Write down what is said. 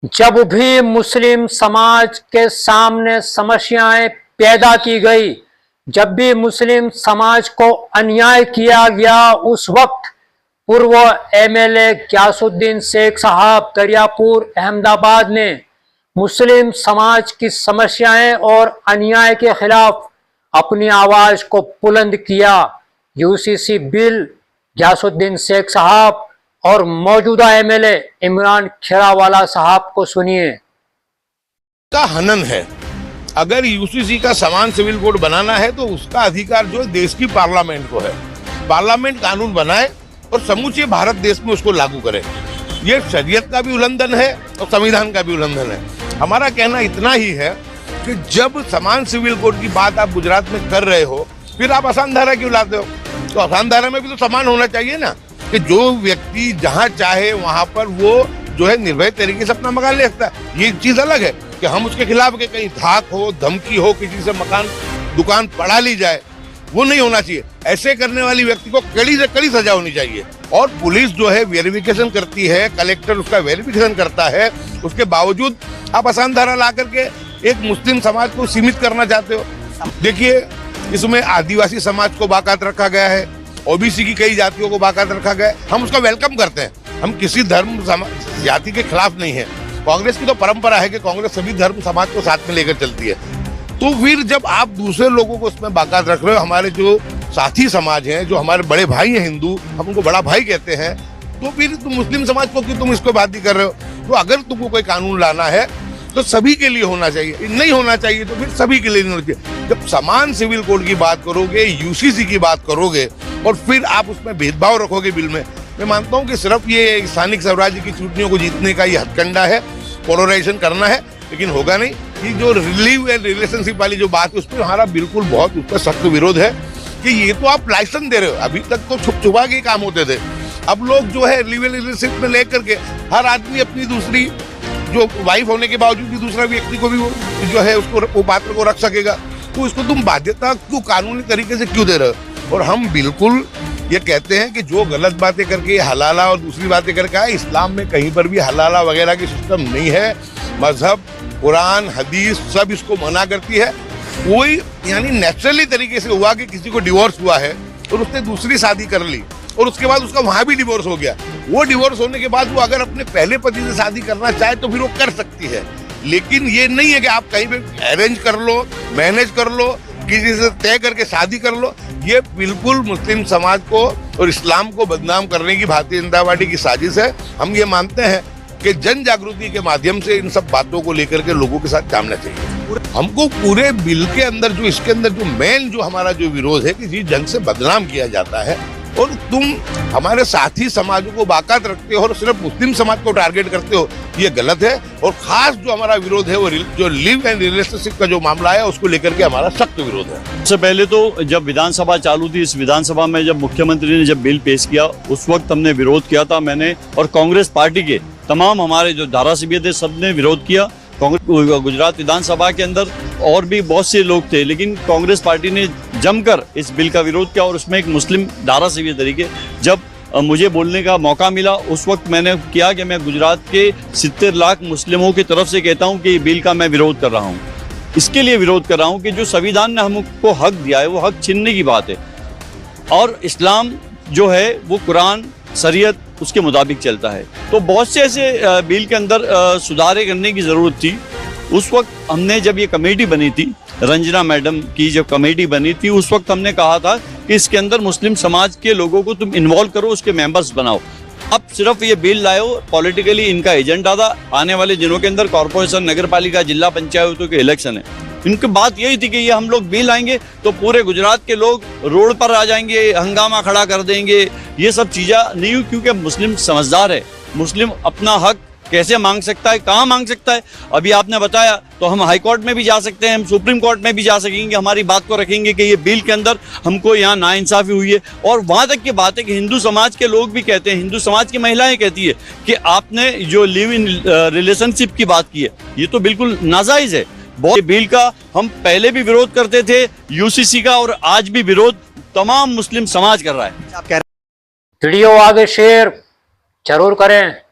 जब भी मुस्लिम समाज के सामने समस्याएं पैदा की गई, जब भी मुस्लिम समाज को अन्याय किया गया, उस वक्त पूर्व एमएलए गियासुद्दीन शेख साहब दरियापुर अहमदाबाद ने मुस्लिम समाज की समस्याएं और अन्याय के खिलाफ अपनी आवाज को बुलंद किया। यूसीसी बिल गियासुद्दीन शेख साहब और मौजूदा एमएलए इमरान खेरावाला साहब को सुनिए। का हनन है। अगर यूसीसी का समान सिविल कोड बनाना है तो उसका अधिकार जो है देश की पार्लियामेंट को है। पार्लियामेंट कानून बनाए और समूचे भारत देश में उसको लागू करे। ये शरीयत का भी उल्लंघन है और संविधान का भी उल्लंघन है। हमारा कहना इतना ही है कि जब समान सिविल कोड की बात आप गुजरात में कर रहे हो, फिर आप आसान धारा क्यों लाते हो? तो आसान धारा में भी तो समान होना चाहिए ना, कि जो व्यक्ति जहां चाहे वहां पर वो जो है निर्भय तरीके से अपना मकान ले सकता है। ये चीज अलग है कि हम उसके खिलाफ के कहीं धाक हो, धमकी हो, किसी से मकान दुकान पड़ा ली जाए, वो नहीं होना चाहिए। ऐसे करने वाली व्यक्ति को कड़ी से कड़ी सजा होनी चाहिए। और पुलिस जो है वेरिफिकेशन करती है, कलेक्टर उसका वेरिफिकेशन करता है, उसके बावजूद आप आसान धारा ला करके एक मुस्लिम समाज को सीमित करना चाहते हो। देखिए, इसमें आदिवासी समाज को बाकात रखा गया है, ओबीसी की कई जातियों को बाकात रखा गया है। हम उसका वेलकम करते हैं। हम किसी धर्म जाति के खिलाफ नहीं है। कांग्रेस की तो परंपरा है कि कांग्रेस सभी धर्म समाज को साथ में लेकर चलती है। तो फिर जब आप दूसरे लोगों को उसमें बाकात रख रहे हो, हमारे जो साथी समाज हैं, जो हमारे बड़े भाई हैं हिंदू, हम उनको बड़ा भाई कहते हैं, तो फिर तुम मुस्लिम समाज को क्यों तुम इसको बात नहीं कर रहे हो? तो अगर तुमको कोई कानून लाना है तो सभी के लिए होना चाहिए, नहीं होना चाहिए तो फिर सभी के लिए नहीं होना चाहिए। जब समान सिविल कोड की बात करोगे, यूसीसी की बात करोगे और फिर आप उसमें भेदभाव रखोगे बिल में, मैं मानता हूँ कि सिर्फ ये स्थानिक स्वराज्य की चुनावों को जीतने का ये हथकंडा है, पोलराइजेशन करना है, लेकिन होगा नहीं। ये जो रिलीव एंड रिलेशनशिप वाली जो बात है, उस पर हमारा बिल्कुल बहुत उस पर सख्त विरोध है कि ये तो आप लाइसेंस दे रहे हो। अभी तक तो छुप छुपा के काम होते थे। अब लोग जो है रिलीव एंड रिलेशनशिप में लेकर के हर आदमी अपनी दूसरी जो वाइफ होने के बावजूद भी दूसरा व्यक्ति को भी वो जो है उसको वो पात्र को रख सकेगा। तो इसको तुम बाध्यता क्यों कानूनी तरीके से क्यों दे रहे हो? और हम बिल्कुल ये कहते हैं कि जो गलत बातें करके हलाला और दूसरी बातें करके आए, इस्लाम में कहीं पर भी हलाला वगैरह की सिस्टम नहीं है। मजहब, कुरान, हदीस सब इसको मना करती है। कोई यानी नेचुरली तरीके से हुआ कि किसी को डिवोर्स हुआ है और उसने दूसरी शादी कर ली और उसके बाद उसका वहां भी डिवोर्स हो गया, वो डिवोर्स होने के बाद वो अगर अपने पहले पति से शादी करना चाहे तो फिर वो कर सकती है। लेकिन ये नहीं है कि आप कहीं पे अरेंज कर लो, मैनेज कर लो, किसी से तय करके शादी कर लो। ये बिल्कुल मुस्लिम समाज को और इस्लाम को बदनाम करने की भारतीय जनता पार्टी की साजिश है। हम ये मानते हैं कि जन जागृति के माध्यम से इन सब बातों को लेकर के लोगों के साथ जामना चाहिए। हमको पूरे बिल के अंदर जो इसके अंदर जो मेन जो हमारा जो विरोध है कि जिस ढंग से बदनाम किया जाता है और तुम हमारे साथी समाजों को बाकात रखते हो और सिर्फ मुस्लिम समाज को टारगेट करते हो, ये गलत है। और खास जो हमारा विरोध है वो जो लिव एंड रिलेशनशिप का जो मामला है उसको लेकर के हमारा सख्त विरोध है। सबसे पहले तो जब विधानसभा चालू थी, इस विधानसभा में जब मुख्यमंत्री ने जब बिल पेश किया, उस वक्त हमने विरोध किया था। मैंने और कांग्रेस पार्टी के तमाम हमारे जो धारासभ्य थे सबने विरोध किया। कांग्रेस गुजरात विधानसभा के अंदर और भी बहुत से लोग थे, लेकिन कांग्रेस पार्टी ने जमकर इस बिल का विरोध किया। और उसमें एक मुस्लिम धारासभ्य तरीके जब मुझे बोलने का मौका मिला, उस वक्त मैंने किया कि मैं गुजरात के 70 लाख मुस्लिमों की तरफ से कहता हूं कि ये बिल का मैं विरोध कर रहा हूं। इसके लिए विरोध कर रहा हूं कि जो संविधान ने हमको हक दिया है वो हक छीनने की बात है। और इस्लाम जो है वो कुरान, शरीयत उसके मुताबिक चलता है। तो बहुत से ऐसे बिल के अंदर सुधारे करने की ज़रूरत थी। उस वक्त हमने जब ये कमेटी बनी थी, रंजना मैडम की जब कमेटी बनी थी, उस वक्त हमने कहा था कि इसके अंदर मुस्लिम समाज के लोगों को तुम इन्वॉल्व करो, उसके मेंबर्स बनाओ। अब सिर्फ ये बिल लाए हो, पॉलिटिकली इनका एजेंडा था। आने वाले दिनों के अंदर कॉर्पोरेशन, नगर पालिका, जिला पंचायतों के इलेक्शन है। इनकी बात यही थी कि ये हम लोग बिल लाएंगे तो पूरे गुजरात के लोग रोड पर आ जाएंगे, हंगामा खड़ा कर देंगे। ये सब चीज़ें नहीं हुई, क्योंकि मुस्लिम समझदार है। मुस्लिम अपना हक कैसे मांग सकता है, कहाँ मांग सकता है? अभी आपने बताया तो हम हाई कोर्ट में भी जा सकते हैं, हम सुप्रीम कोर्ट में भी जा सकेंगे, हमारी बात को रखेंगे कि ये बिल के अंदर हमको यहाँ नाइंसाफी हुई है। और वहाँ तक की बात है कि हिंदू समाज के लोग भी कहते हैं, हिंदू समाज की महिलाएं कहती है कि आपने जो लिव इन रिलेशनशिप की बात की है, ये तो बिल्कुल नाजायज़ है। बहुत बिल का हम पहले भी विरोध करते थे, यूसीसी का, और आज भी विरोध तमाम मुस्लिम समाज कर रहा है। वीडियो आगे शेयर जरूर करें।